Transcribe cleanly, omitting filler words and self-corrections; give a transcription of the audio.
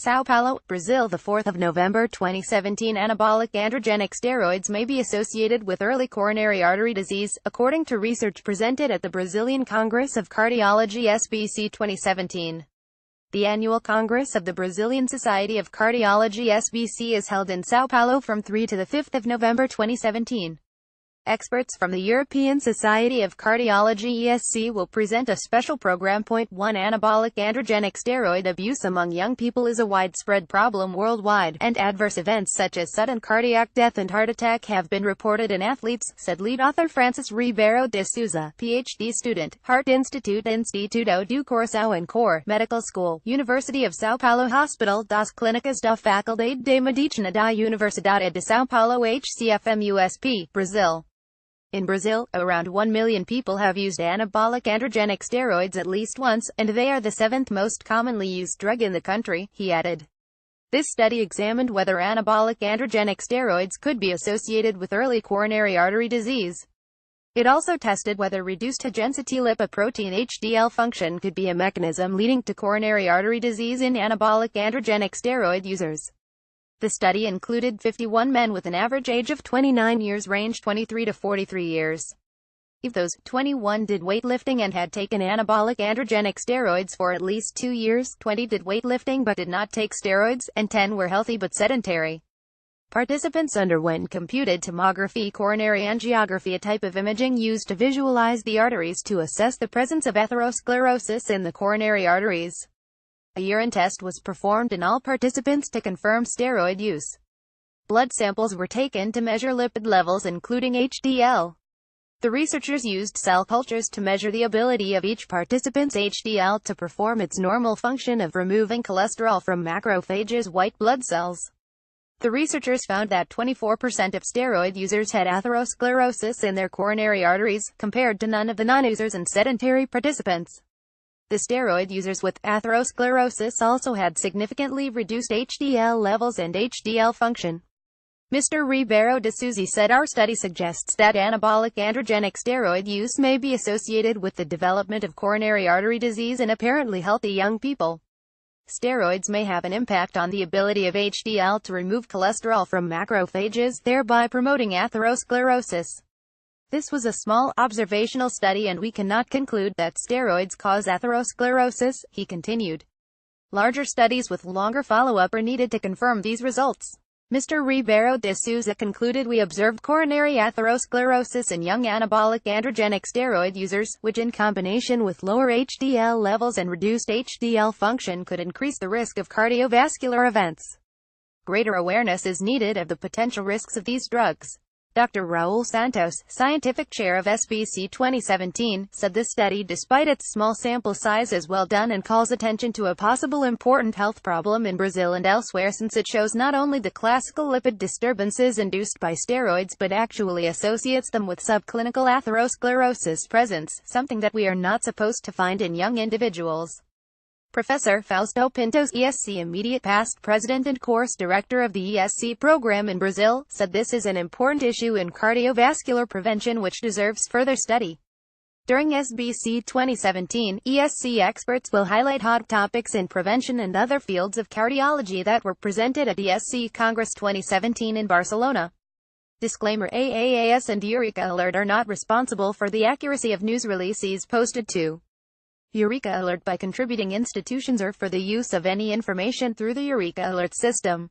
São Paulo, Brazil. The 4th of November 2017. Anabolic androgenic steroids may be associated with early coronary artery disease, according to research presented at the Brazilian Congress of Cardiology (SBC) 2017. The annual Congress of the Brazilian Society of Cardiology (SBC) is held in São Paulo from 3 to 5 November 2017. Experts from the European Society of Cardiology (ESC) will present a special program. 1. Anabolic androgenic steroid abuse among young people is a widespread problem worldwide, and adverse events such as sudden cardiac death and heart attack have been reported in athletes, said lead author Francis Ribeiro de Souza, PhD student, Heart Institute Instituto do Coração and Core Medical School, University of São Paulo Hospital das Clínicas da Faculdade de Medicina da Universidade de São Paulo HCFMUSP, Brazil. In Brazil, around 1 million people have used anabolic androgenic steroids at least once, and they are the 7th most commonly used drug in the country, he added. This study examined whether anabolic androgenic steroids could be associated with early coronary artery disease. It also tested whether reduced high-density lipoprotein HDL function could be a mechanism leading to coronary artery disease in anabolic androgenic steroid users. The study included 51 men with an average age of 29 years, range 23 to 43 years. Of those, 21 did weightlifting and had taken anabolic androgenic steroids for at least 2 years, 20 did weightlifting but did not take steroids, and 10 were healthy but sedentary. Participants underwent computed tomography coronary angiography, a type of imaging used to visualize the arteries to assess the presence of atherosclerosis in the coronary arteries. A urine test was performed in all participants to confirm steroid use. Blood samples were taken to measure lipid levels including HDL. The researchers used cell cultures to measure the ability of each participant's HDL to perform its normal function of removing cholesterol from macrophages' white blood cells. The researchers found that 24% of steroid users had atherosclerosis in their coronary arteries, compared to none of the non-users and sedentary participants. The steroid users with atherosclerosis also had significantly reduced HDL levels and HDL function. Mr. Ribeiro de Souza said our study suggests that anabolic androgenic steroid use may be associated with the development of coronary artery disease in apparently healthy young people. Steroids may have an impact on the ability of HDL to remove cholesterol from macrophages, thereby promoting atherosclerosis. This was a small, observational study and we cannot conclude that steroids cause atherosclerosis, he continued. Larger studies with longer follow-up are needed to confirm these results. Mr. Ribeiro de Souza concluded we observed coronary atherosclerosis in young anabolic androgenic steroid users, which in combination with lower HDL levels and reduced HDL function could increase the risk of cardiovascular events. Greater awareness is needed of the potential risks of these drugs. Dr. Raul Santos, scientific chair of SBC 2017, said this study, despite its small sample size, is well done and calls attention to a possible important health problem in Brazil and elsewhere, since it shows not only the classical lipid disturbances induced by steroids but actually associates them with subclinical atherosclerosis presence, something that we are not supposed to find in young individuals. Professor Fausto Pintos, ESC immediate past president and course director of the ESC program in Brazil, said this is an important issue in cardiovascular prevention which deserves further study. During SBC 2017, ESC experts will highlight hot topics in prevention and other fields of cardiology that were presented at ESC Congress 2017 in Barcelona. Disclaimer: AAAS and Eureka Alert are not responsible for the accuracy of news releases posted to Eureka Alert by contributing institutions or for the use of any information through the Eureka Alert system.